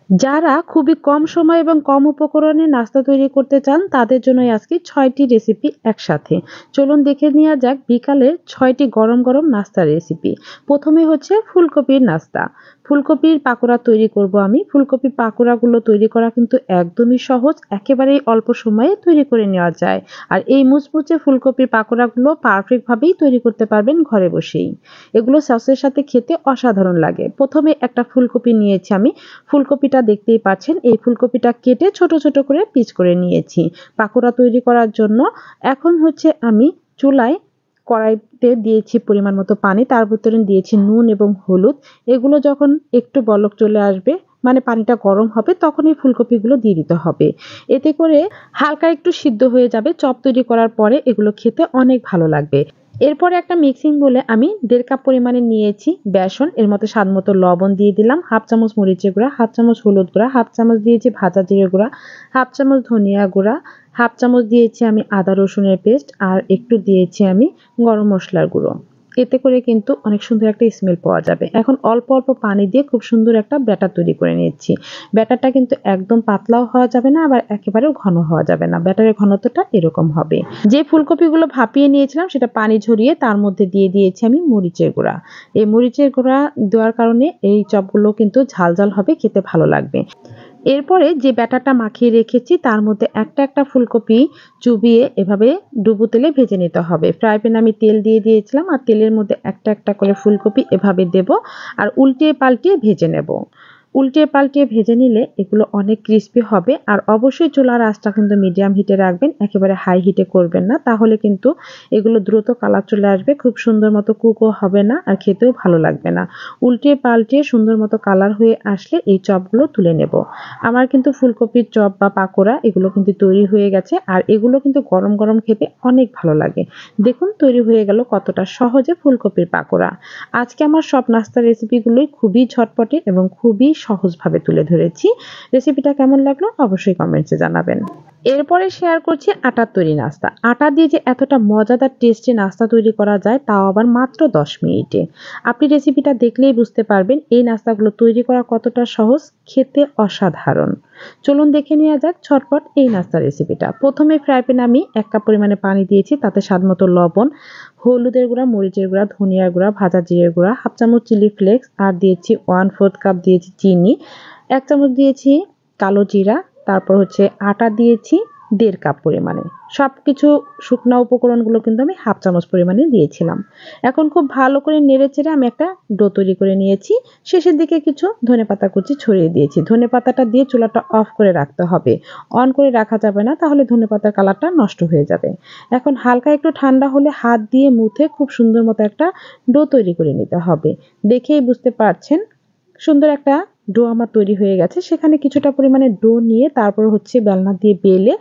যারা খুবই কম সময় এবং কম উপকরণে নাস্তা তৈরি করতে চান তাদের জন্যই আজকে ৬টি রেসিপি একসাথে। চলুন দেখে নেওয়া যাক বিকালের ৬টি গরম গরম নাস্তার রেসিপি। প্রথমে হচ্ছে ফুলকপির নাস্তা। ফুলকপির পাকোড়া তৈরি করব আমি। ফুলকপির পাকোড়াগুলো তৈরি করা কিন্তু একদমই সহজ, একেবারেই অল্প সময়ে তৈরি করে নেওয়া যায়। আর এই মুচমুচে ফুলকপির পাকোড়াগুলো পারফেক্টভাবেই তৈরি করতে পারবেন ঘরে বসেই। এগুলো সসের সাথে খেতে অসাধারণ লাগে। প্রথমে একটা ফুলকপি নিয়েছি আমি। ফুলকপিটা দেখতেই পাচ্ছেন, এই ফুলকপিটা কেটে ছোট ছোট করে পিস করে নিয়েছি পাকোড়া তৈরি করার জন্য। এখন হচ্ছে আমি চুলায় কড়াইতে দিয়েছি পরিমাণ মতো পানি, তার ভিতরে দিয়েছি নুন এবং হলুদ। এগুলো যখন একটু বলক চলে আসবে, মানে পানিটা গরম হবে, তখন এই ফুলকপিগুলো দিয়ে দিতে হবে। এতে করে হালকা একটু সিদ্ধ হয়ে যাবে। চপ তৈরি করার পরে এগুলো খেতে অনেক ভালো লাগবে। এরপরে একটা মিক্সিং বলে আমি ১.৫ কাপ পরিমাণে নিয়েছি বেসন। এর মধ্যে স্বাদ মতো লবণ দিয়ে দিলাম, হাফ চামচ মরিচের গুঁড়া, হাফ চামচ হলুদ গুঁড়া, হাফ চামচ দিয়েছি ভাজা জিরে গুঁড়া, হাফ চামচ ধনিয়া গুঁড়া, হাফ চামচ দিয়েছি আমি আদা রসুনের পেস্ট, আর একটু দিয়েছি আমি গরম মশলার গুঁড়ো। এতে করে কিন্তু অনেক সুন্দর একটা স্মেল পাওয়া যাবে। এখন অল্প অল্প পানি দিয়ে খুব সুন্দর একটা ব্যাটার তৈরি করে নিচ্ছি। ব্যাটারটা কিন্তু একদম পাতলাও হওয়া যাবে না, আবার একেবারেও ঘন হওয়া যাবে না। ব্যাটারের ঘনত্বটা এরকম হবে। যে ফুলকপিগুলো ভাপিয়ে নিয়েছিলাম সেটা পানি ঝরিয়ে তার মধ্যে দিয়ে দিয়েছি আমি মরিচের গুঁড়া। এই মরিচের গুঁড়া দেওয়ার কারণে এই চপগুলো কিন্তু ঝাল ঝাল হবে, খেতে ভালো লাগবে। এরপরে যে ব্যাটারটা মাখিয়ে রেখেছি তার মধ্যে একটা একটা ফুলকপি চুবিয়ে এভাবে ডুবো তেলে ভেজে নিতে হবে। ফ্রাই প্যানে আমি তেল দিয়ে দিয়েছিলাম, আর তেলের মধ্যে একটা একটা করে ফুলকপি এভাবে দেব, আর উল্টিয়ে পাল্টিয়ে ভেজে নেব। উল্টিয়ে পাল্টিয়ে ভেজে নিলে এগুলো অনেক ক্রিস্পি হবে। আর অবশ্যই চুলার আঁচটা কিন্তু মিডিয়াম হিটে রাখবেন, একেবারে হাই হিটে করবেন না, তাহলে কিন্তু এগুলো দ্রুত কালার চলে আসবে, খুব সুন্দর মতো কুকও হবে না, আর খেতেও ভালো লাগবে না। উল্টিয়ে পাল্টিয়ে সুন্দর মতো কালার হয়ে আসলে এই চপগুলো তুলে নেব। আমার কিন্তু ফুলকপির চপ বা পাকোড়া এগুলো কিন্তু তৈরি হয়ে গেছে, আর এগুলো কিন্তু গরম গরম খেতে অনেক ভালো লাগে। দেখুন তৈরি হয়ে গেল কতটা সহজে ফুলকপির পাকোড়া। আজকে আমার সব নাস্তার রেসিপিগুলোই খুবই ঝটপটে এবং খুবই সহজভাবে তুলে ধরেছি। রেসিপিটা কেমন লাগলো অবশ্যই কমেন্টসে জানাবেন। এরপরে শেয়ার করছি আটার তৈরি নাস্তা। আটা দিয়ে যে এতটা মজাদার টেস্টি নাস্তা তৈরি করা যায়, তাও আবার মাত্র ১০ মিনিটে। আপনি রেসিপিটা দেখলেই বুঝতে পারবেন এই নাস্তাগুলো তৈরি করা কতটা সহজ, খেতে অসাধারণ। চলুন দেখে নেওয়া যাক ঝটপট এই নাস্তার রেসিপিটা। প্রথমে ফ্রাই প্যানে আমি ১ কাপ পরিমাণে পানি দিয়েছি, তাতে স্বাদ মতো লবণ, হলুদের গুঁড়া, মরিচের গুঁড়া, ধনিয়ার গুঁড়া, ভাজা জিরের গুঁড়া, হাফ চামচ চিলি ফ্লেক্স, আর দিয়েছি 1/4 কাপ দিয়েছি চিনি, ১ চামচ দিয়েছি কালো জিরা, তারপর হচ্ছে আটা দিয়েছি ১.৫ কাপ পরিমাণে। সবকিছু শুকনা উপকরণগুলো কিন্তু আমি হাফ চামচ পরিমাণে দিয়েছিলাম। এখন খুব ভালো করে নেড়েচেড়ে আমি একটা ডো তৈরি করে নিয়েছি। শেষের দিকে কিছু ধনেপাতা কুচি ছড়িয়ে দিয়েছি। ধনেপাতাটা দিয়ে চুলাটা অফ করে রাখতে হবে। অন করে রাখা যাবে না, তাহলে ধনেপাতার কালারটা নষ্ট হয়ে যাবে। এখন হালকা একটু ঠান্ডা হলে হাত দিয়ে মুথে খুব সুন্দর মতো একটা ডো তৈরি করে নিতে হবে। দেখেই বুঝতে পারছেন সুন্দর একটা ডো আমার তৈরি হয়ে গেছে। সেখানে কিছুটা পরিমাণে ডো নিয়ে তারপর হচ্ছে বেলনা দিয়ে বেলে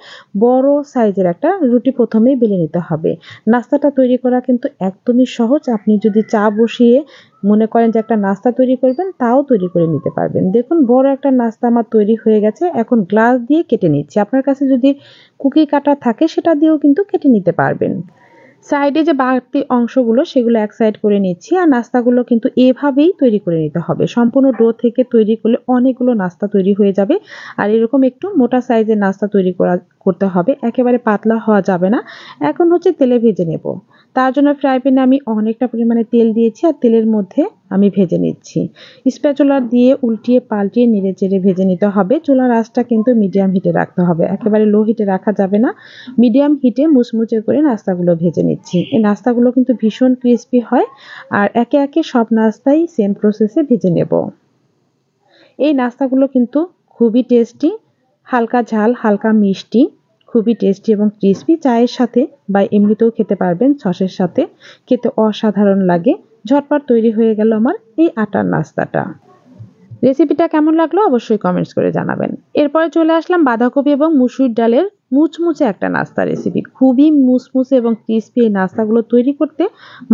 বড় সাইজের একটা রুটি প্রথমেই বেলে নিতে হবে। নাস্তাটা তৈরি করা কিন্তু একদমই সহজ। আপনি যদি চা বসিয়ে মনে করেন যে একটা নাস্তা তৈরি করবেন, তাও তৈরি করে নিতে পারবেন। দেখুন বড় একটা নাস্তা আমার তৈরি হয়ে গেছে। এখন গ্লাস দিয়ে কেটে নিচ্ছি। আপনার কাছে যদি কুকি কাটার থাকে সেটা দিয়েও কিন্তু কেটে নিতে পারবেন। সাইডে যে বাড়তি অংশগুলো সেগুলো এক সাইড করে নিচ্ছি, আর নাস্তাগুলো কিন্তু এভাবেই তৈরি করে নিতে হবে। সম্পূর্ণ ডো থেকে তৈরি করলে অনেকগুলো নাস্তা তৈরি হয়ে যাবে। আর এরকম একটু মোটা সাইজের নাস্তা তৈরি করতে হবে, একেবারে পাতলা হওয়া যাবে না। এখন হচ্ছে তেলে ভেজে নেব। তার জন্য ফ্রাই প্যানে আমি অনেকটা পরিমাণে তেল দিয়েছি, আর তেলের মধ্যে আমি ভেজে নিচ্ছি। স্প্যাচুলা দিয়ে উল্টিয়ে পাল্টিয়ে নেড়ে চেড়ে ভেজে নিতে হবে। চুলার আঁচটা কিন্তু মিডিয়াম হিটে রাখতে হবে, একেবারে লো হিটে রাখা যাবে না। মিডিয়াম হিটে মুচমুচে করে নাস্তাগুলো ভেজে নিচ্ছি। এই নাস্তাগুলো কিন্তু ভীষণ ক্রিস্পি হয়। আর একে একে সব নাস্তাই সেম প্রসেসে ভেজে নেব। এই নাস্তাগুলো কিন্তু খুবই টেস্টি, হালকা ঝাল হালকা মিষ্টি, খুবই টেস্টি এবং ক্রিস্পি। চায়ের সাথে বা এমনিতেও খেতে পারবেন সসের সাথে, খেতে অসাধারণ লাগে। ঝটপট তৈরি হয়ে গেল আমার এই আটার নাস্তাটা। রেসিপিটা কেমন লাগলো অবশ্যই কমেন্টস করে জানাবেন। এরপরে চলে আসলাম বাঁধাকপি এবং মুসুর ডালের মুচমুচে একটা নাস্তা রেসিপি। খুবই মুসমুসে এবং ক্রিস্পি এই নাস্তাগুলো তৈরি করতে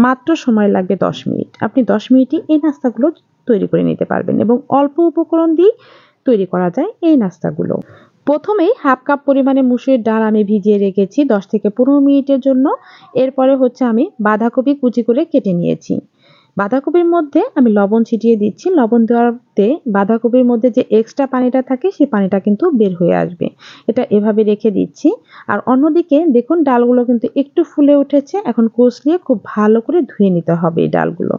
মাত্র সময় লাগবে ১০ মিনিট। আপনি ১০ মিনিটই এই নাস্তাগুলো তৈরি করে নিতে পারবেন, এবং অল্প উপকরণ দিয়েই তৈরি করা যায় এই নাস্তাগুলো। প্রথমেই হাফ কাপ পরিমাণে মুসুর ডাল আমি ভিজিয়ে রেখেছি ১০ থেকে ১৫ মিনিটের জন্য। এরপরে হচ্ছে আমি বাঁধাকপি কুচি করে কেটে নিয়েছি। বাঁধাকপির মধ্যে আমি লবণ ছিটিয়ে দিচ্ছি। লবণ দেওয়াতে বাঁধাকপির মধ্যে যে এক্সট্রা পানিটা থাকে সেই পানিটা কিন্তু বের হয়ে আসবে। এটা এভাবে রেখে দিচ্ছি। আর অন্যদিকে দেখুন ডালগুলো কিন্তু একটু ফুলে উঠেছে। এখন কষলিয়ে খুব ভালো করে ধুয়ে নিতে হবে এই ডালগুলো।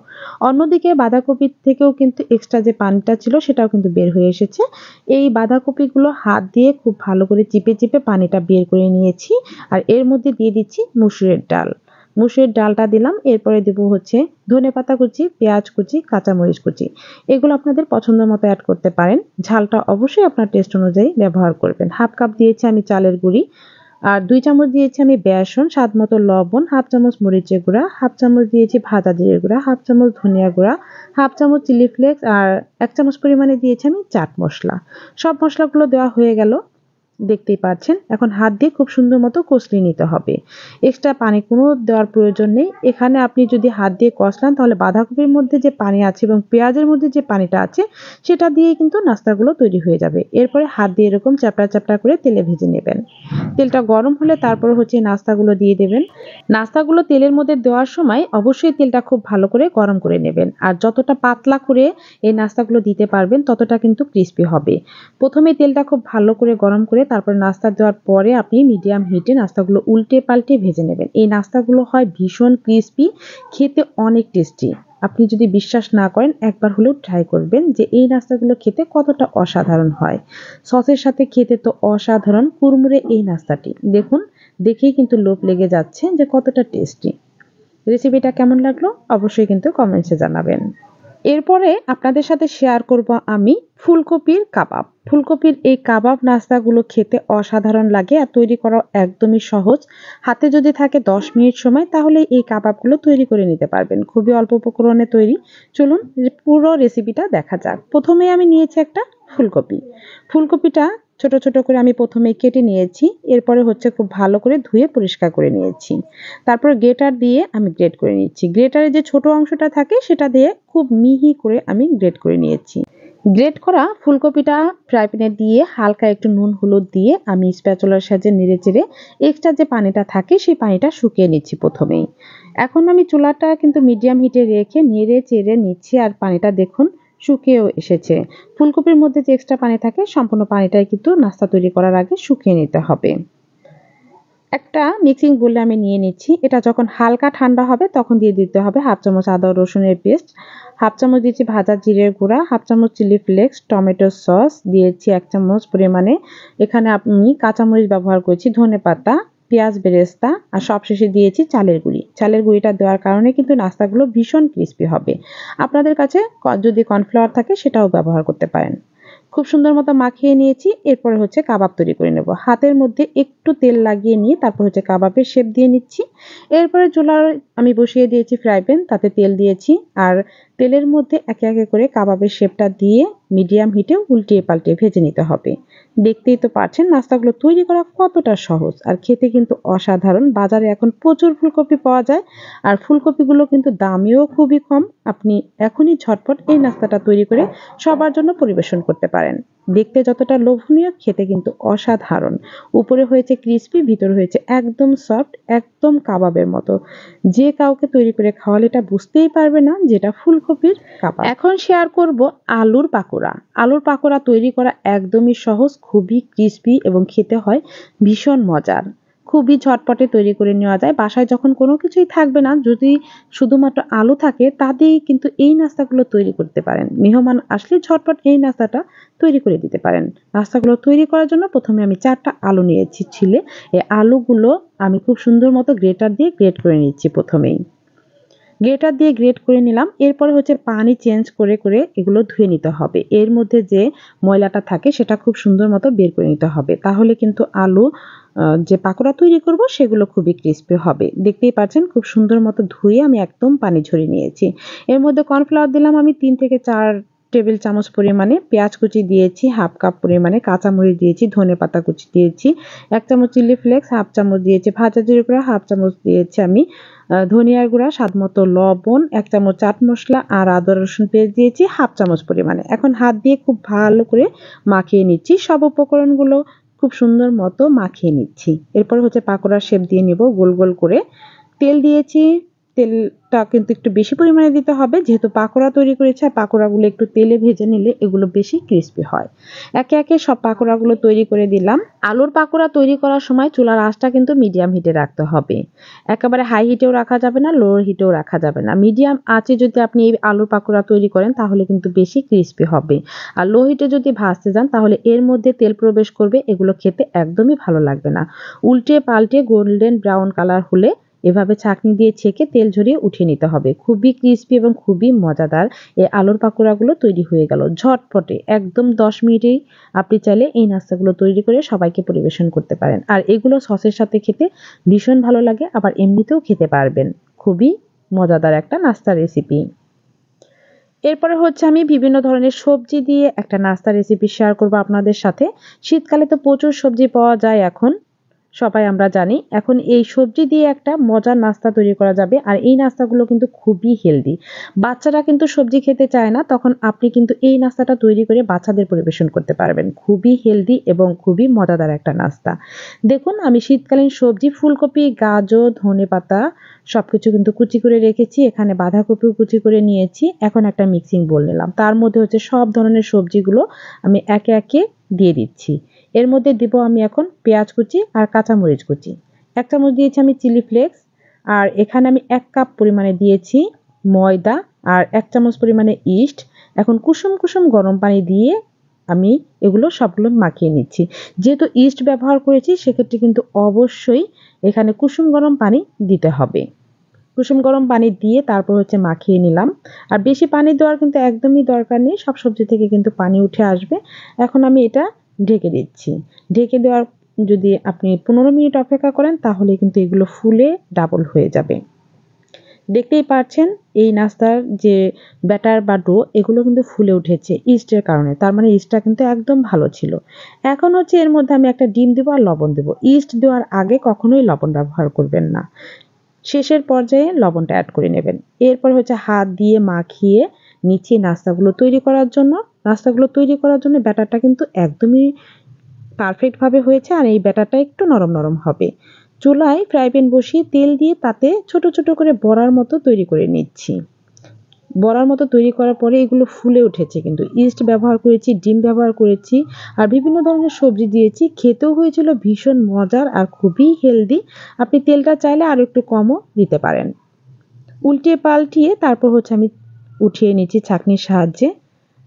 অন্যদিকে বাঁধাকপির থেকেও কিন্তু এক্সট্রা যে পানিটা ছিল সেটাও কিন্তু বের হয়ে এসেছে। এই বাঁধাকপিগুলো হাত দিয়ে খুব ভালো করে চিপে, চিপে পানিটা বের করে নিয়েছি। আর এর মধ্যে দিয়ে দিচ্ছি মসুরের ডাল। মসুরের ডালটা দিলাম, এরপরে দেব হচ্ছে ধনেপাতা কুচি, পেঁয়াজ কুচি, কাঁচামরিচ কুচি। এগুলো আপনাদের পছন্দ মতো অ্যাড করতে পারেন। ঝালটা অবশ্যই আপনার টেস্ট অনুযায়ী ব্যবহার করবেন। 1/2 কাপ দিয়েছি আমি চালের গুঁড়ি, আর 2 চামচ দিয়েছি আমি বেসন, স্বাদ মতো লবণ, 1/2 চামচ মরিচের গুঁড়া, 1/2 চামচ দিয়েছি ভাজা জিরের গুঁড়া, 1/2 চামচ ধনিয়া গুঁড়া, 1/2 চামচ চিলি ফ্লেক্স আর 1 চামচ পরিমাণে দিয়েছি আমি চাট মসলা। সব মসলাগুলো দেওয়া হয়ে গেল। দেখতেই পাচ্ছেন। এখন হাত দিয়ে খুব সুন্দর মতো কষলিয়ে নিতে হবে। এক্সট্রা পানি কোনো দেওয়ার প্রয়োজন নেই। এখানে আপনি যদি হাত দিয়ে কষলান তাহলে বাঁধাকপির মধ্যে যে পানি আছে এবং পেঁয়াজের মধ্যে যে পানিটা আছে সেটা দিয়েই কিন্তু নাস্তাগুলো তৈরি হয়ে যাবে। এরপরে হাত দিয়ে এরকম চ্যাপটা, চ্যাপটা করে তেলে ভেজে নেবেন। তেলটা গরম হলে তারপর হচ্ছে নাস্তাগুলো দিয়ে দেবেন। নাস্তাগুলো তেলের মধ্যে দেওয়ার সময় অবশ্যই তেলটা খুব ভালো করে গরম করে নেবেন। আর যতটা পাতলা করে এই নাস্তাগুলো দিতে পারবেন ততটা কিন্তু ক্রিস্পি হবে। প্রথমে তেলটা খুব ভালো করে গরম করে তারপর নাস্তা দেওয়ার পরে আপনি মিডিয়াম হিটে নাস্তাগুলো উল্টে পাল্টে ভেজে নেবেন। এই নাস্তাগুলো হয় ভীষণ ক্রিস্পি, খেতে অনেক টেস্টি। আপনি যদি বিশ্বাস না করেন একবার হলেও ট্রাই করবেন যে এই নাস্তাগুলো খেতে কতটা অসাধারণ হয়। সসের সাথে খেতে তো অসাধারণ কুড়মুড়ে এই নাস্তাটি। দেখুন, দেখেই কিন্তু লোভ লেগে যাচ্ছে যে কতটা টেস্টি। রেসিপিটা কেমন লাগলো অবশ্যই কিন্তু কমেন্টসে জানাবেন। এরপরে আপনাদের সাথে শেয়ার করব আমি ফুলকপির কাবাব। ফুলকপির এই কাবাব নাস্তাগুলো খেতে অসাধারণ লাগে আর তৈরি করা একদমই সহজ। হাতে যদি থাকে 10 মিনিট সময় তাহলে এই কাবাবগুলো তৈরি করে নিতে পারবেন। খুবই অল্প উপকরণে তৈরি। চলুন পুরো রেসিপিটা দেখা যাক। প্রথমে আমি নিয়েছি একটা ফুলকপি। ফুলকপিটা ছোট, ছোট করে আমি প্রথমে কেটে নিয়েছি। এরপরে হচ্ছে খুব ভালো করে ধুয়ে পরিষ্কার করে নিয়েছি। তারপর গ্রেটার দিয়ে আমি গ্রেট করে নিচ্ছি। গ্রেটারে যে ছোট অংশটা থাকে সেটা দিয়ে খুব মিহি করে আমি গ্রেট করে নিয়েছি। গ্রেট করা ফুলকপিটা ফ্রাই প্যানে দিয়ে হালকা একটু নুন হলুদ দিয়ে আমি স্প্যাচুলার সাহায্যে নেড়েচেড়ে এক্সট্রা যে পানিটা থাকে সেই পানিটা শুকিয়ে নিচ্ছি প্রথমেই। এখন আমি চুলাটা কিন্তু মিডিয়াম হিটে রেখে নেড়ে চেড়ে নিচ্ছি আর পানিটা দেখুন শুকিয়েও এসেছে। ফুলকপির মধ্যে যে এক্সট্রা পানি থাকে সম্পূর্ণ পানিটাই কিন্তু নাস্তা তৈরি করার আগে শুকিয়ে নিতে হবে। একটা মিক্সিং বোলে আমি নিয়ে নিচ্ছি। এটা যখন হালকা ঠান্ডা হবে তখন দিয়ে দিতে হবে 1/2 চামচ আদা রসুনের পেস্ট, 1/2 চামচ দিয়েছি ভাজা জিরের গুঁড়া, 1/2 চামচ চিলি ফ্লেক্স, টমেটো সস দিয়েছি 1 চামচ পরিমাণে। এখানে আমি কাঁচামরিচ ব্যবহার করেছি, ধনেপাতা, পেঁয়াজ বেরেস্তা আর সবশেষে দিয়েছি চালের গুঁড়ি। চালের গুঁড়িটা দেওয়ার কারণে কিন্তু নাস্তাগুলো ভীষণ ক্রিস্পি হবে। আপনাদের কাছে যদি কর্নফ্লাওয়ার থাকে সেটাও ব্যবহার করতে পারেন। খুব সুন্দর মতো মাখিয়ে নিয়েছি। এরপরে হচ্ছে কাবাব তৈরি করে নেব। হাতের মধ্যে একটু তেল লাগিয়ে নিয়ে তারপর হচ্ছে কাবাবের শেপ দিয়ে নিচ্ছি। এরপরে চুলার আমি বসিয়ে দিয়েছি ফ্রাই প্যান, তাতে তেল দিয়েছি আর তেলের মধ্যে একে একে করে কাবাবের শেপটা দিয়ে মিডিয়াম হিটে উল্টিয়ে পাল্টিয়ে ভেজে নিতে হবে। দেখতেই তো পাচ্ছেন নাস্তাগুলো তৈরি করা কতটা সহজ আর খেতে কিন্তু অসাধারণ। বাজারে এখন প্রচুর ফুলকপি পাওয়া যায় আর ফুলকপিগুলো কিন্তু দামেও খুবই কম। আপনি এখনই ঝটপট এই নাস্তাটা তৈরি করে সবার জন্য পরিবেশন করতে পারেন। দেখতে যতটা লোভনীয় খেতে কিন্তু অসাধারণ। উপরে হয়েছে ক্রিস্পি, ভিতরে হয়েছে একদম সফট, একদম কাবাবের মতো। যে কাউকে তৈরি করে খাওয়ালে এটা বুঝতেই পারবে না যেটা ফুলকপির কাবাব। এখন শেয়ার করব আলুর পাকোড়া। আলুর পাকোড়া তৈরি করা একদমই সহজ, খুবই ক্রিস্পি এবং খেতে হয় ভীষণ মজার। খুবই ঝটপটে তৈরি করে নেওয়া যায়। বাসায় যখন কোনো কিছুই থাকবে না, যদি শুধুমাত্র আলু থাকে তা দিয়েই কিন্তু এই নাস্তাগুলো তৈরি করতে পারেন। মেহমান আসলে ঝটপট এই নাস্তাটা তৈরি করে দিতে পারেন। নাস্তাগুলো তৈরি করার জন্য প্রথমে আমি 4টা আলু নিয়েছি ছিলে। এই আলুগুলো আমি খুব সুন্দর মতো গ্রেটার দিয়ে গ্রেট করে নিচ্ছি প্রথমেই। গ্রেটার দিয়ে গ্রেট করে নিলাম। এরপরে হচ্ছে পানি চেঞ্জ করে করে এগুলো ধুয়ে নিতে হবে। এর মধ্যে যে ময়লাটা থাকে সেটা খুব সুন্দর মতো বের করে নিতে হবে। তাহলে কিন্তু আলু যে পাকোড়া তৈরি করব সেগুলো খুবই ক্রিস্পি হবে। দেখতেই পাচ্ছেন খুব সুন্দর মতো ধুয়ে আমি একদম পানি ঝরিয়ে নিয়েছি। এর মধ্যে কর্নফ্লাওয়ার দিলাম আমি 3 থেকে 4 টেবিল চামচ পরিমাণে, পেঁয়াজ কুচি দিয়েছি 1/2 কাপ পরিমাণে, কাঁচামরিচ দিয়েছি, ধনেপাতা কুচি দিয়েছি, 1 চামচ চিলি ফ্লেক্স, 1/2 চামচ দিয়েছি ভাজা জিরে গুঁড়া, 1/2 চামচ দিয়েছি আমি ধনিয়ার গুঁড়া, স্বাদমতো লবণ, 1 চামচ চাট মসলা আর আদা রসুন পেস্ট দিয়েছি 1/2 চামচ পরিমাণে। এখন হাত দিয়ে খুব ভালো করে মাখিয়ে নিচ্ছি। সব উপকরণগুলো খুব সুন্দর মতো মাখিয়ে নিচ্ছি। এরপর হচ্ছে পাকোড়ার শেপ দিয়ে নিব গোল গোল করে। তেল দিয়েছি তেলটা কিন্তু একটু বেশি পরিমাণে দিতে হবে, যেহেতু পাকোড়া তৈরি করেছে, আর পাকোড়াগুলো একটু তেলে ভেজে নিলে এগুলো বেশি ক্রিস্পি হয়। একে একে সব পাকোড়াগুলো তৈরি করে দিলাম। আলুর পাকোড়া তৈরি করার সময় চুলার আঁচটা কিন্তু মিডিয়াম হিটে রাখতে হবে। একেবারে হাই হিটেও রাখা যাবে না, লো হিটেও রাখা যাবে না। মিডিয়াম আঁচে যদি আপনি এই আলুর পাকোড়া তৈরি করেন তাহলে কিন্তু বেশি ক্রিস্পি হবে। আর লো হিটে যদি ভাজতে যান তাহলে এর মধ্যে তেল প্রবেশ করবে, এগুলো খেতে একদমই ভালো লাগবে না। উল্টে পাল্টে গোল্ডেন ব্রাউন কালার হলে এভাবে ছাঁকনি দিয়ে ছেঁকে তেল ঝরিয়ে উঠিয়ে নিতে হবে। খুবই ক্রিস্পি এবং খুবই মজাদার এই আলুর পাকোড়াগুলো তৈরি হয়ে গেল ঝটপটে। একদম 10 মিনিটেই আপনি চাইলে এই নাস্তাগুলো তৈরি করে সবাইকে পরিবেশন করতে পারেন। আর এগুলো সসের সাথে খেতে ভীষণ ভালো লাগে, আবার এমনিতেও খেতে পারবেন। খুবই মজাদার একটা নাস্তার রেসিপি। এরপরে হচ্ছে আমি বিভিন্ন ধরনের সবজি দিয়ে একটা নাস্তা রেসিপি শেয়ার করব আপনাদের সাথে। শীতকালে তো প্রচুর সবজি পাওয়া যায় এখন, সবাই আমরা জানি। এখন এই সবজি দিয়ে একটা মজার নাস্তা তৈরি করা যাবে, আর এই নাস্তাগুলো কিন্তু খুবই হেলদি। বাচ্চারা কিন্তু সবজি খেতে চায় না, তখন আপনি কিন্তু এই নাস্তাটা তৈরি করে বাচ্চাদের পরিবেশন করতে পারবেন। খুবই হেলদি এবং খুবই মজাদার একটা নাস্তা। দেখুন আমি শীতকালীন সবজি ফুলকপি, গাজর, ধনেপাতা সবকিছু কিন্তু কুচি করে রেখেছি। এখানে বাঁধাকপিও কুচি করে নিয়েছি। এখন একটা মিক্সিং বোল নিলাম, তার মধ্যে হচ্ছে সব ধরনের সবজিগুলো আমি একে একে দিয়ে দিচ্ছি। এর মধ্যে দিব আমি এখন পেঁয়াজ কুচি আর কাঁচামরিচ কুচি। 1 চামচ দিয়েছি আমি চিলি ফ্লেক্স। আর এখানে আমি 1 কাপ পরিমাণে দিয়েছি ময়দা আর 1 চামচ পরিমাণে ইস্ট। এখন কুসুম কুসুম গরম পানি দিয়ে আমি এগুলো সবগুলো মাখিয়ে নিচ্ছি। যেহেতু ইস্ট ব্যবহার করেছি সেক্ষেত্রে কিন্তু অবশ্যই এখানে কুসুম গরম পানি দিতে হবে। কুসুম গরম পানি দিয়ে তারপর হচ্ছে মাখিয়ে নিলাম। আর বেশি পানি দেওয়ার কিন্তু একদমই দরকার নেই, সব সবজি থেকে কিন্তু পানি উঠে আসবে। এখন আমি এটা ঢেকে দিচ্ছি। ঢেকে দেওয়ার যদি আপনি 15 মিনিট অপেক্ষা করেন তাহলে কিন্তু এগুলো ফুলে ডাবল হয়ে যাবে। দেখতেই পাচ্ছেন এই নাস্তার যে ব্যাটার বা ডো এগুলো কিন্তু ফুলে উঠেছে ইস্টের কারণে, তার মানে ইস্টটা কিন্তু একদম ভালো ছিল। এখন হচ্ছে এর মধ্যে আমি একটা ডিম দেবো আর লবণ দেবো। ইস্ট দেওয়ার আগে কখনোই লবণ ব্যবহার করবেন না, শেষের পর্যায়ে লবণটা অ্যাড করে নেবেন। এরপর হচ্ছে হাত দিয়ে মাখিয়ে নিচে নাস্তাগুলো তৈরি করার জন্য। নাস্তাগুলো তৈরি করার জন্য ব্যাটারটা কিন্তু একদমই পারফেক্ট ভাবে হয়েছে, আর এই ব্যাটারটা একটু নরম নরম হবে। চুলায় ফ্রাই প্যান বসিয়ে তেল দিয়ে তাতে ছোট ছোট করে বড়ার মতো তৈরি করে নিচ্ছি। বড়ার মতো তৈরি করার পরে এগুলো ফুলে উঠেছে, কিন্তু ইস্ট ব্যবহার করেছি, ডিম ব্যবহার করেছি, আর বিভিন্ন ধরনের সবজি দিয়েছি। খেতেও হয়েছিল ভীষণ মজার আর খুবই হেলদি। আপনি তেলটা চাইলে আরো একটু কমও দিতে পারেন। উল্টিয়ে পাল্টিয়ে তারপর হচ্ছে আমি উঠিয়ে নিচ্ছি ছাঁকনির সাহায্যে।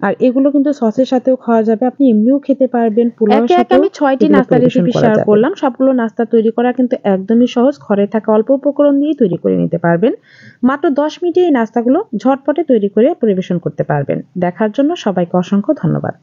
আর এগুলো কিন্তু সসের সাথেও খাওয়া যাবে, আপনি এমনিও খেতে পারবেন, পোলাওর একে একে সাথেও আমি 6টি এগুলো নাস্তার পরিবেশন রেসিপি করা শেয়ার যাবে। করলাম। সবগুলো নাস্তা তৈরি করা কিন্তু একদমই সহজ। ঘরে থাকা অল্প উপকরণ দিয়েই তৈরি করে নিতে পারবেন। মাত্র 10 মিনিটে এই নাস্তাগুলো ঝটপটে তৈরি করে পরিবেশন করতে পারবেন। দেখার জন্য সবাইকে অসংখ্য ধন্যবাদ।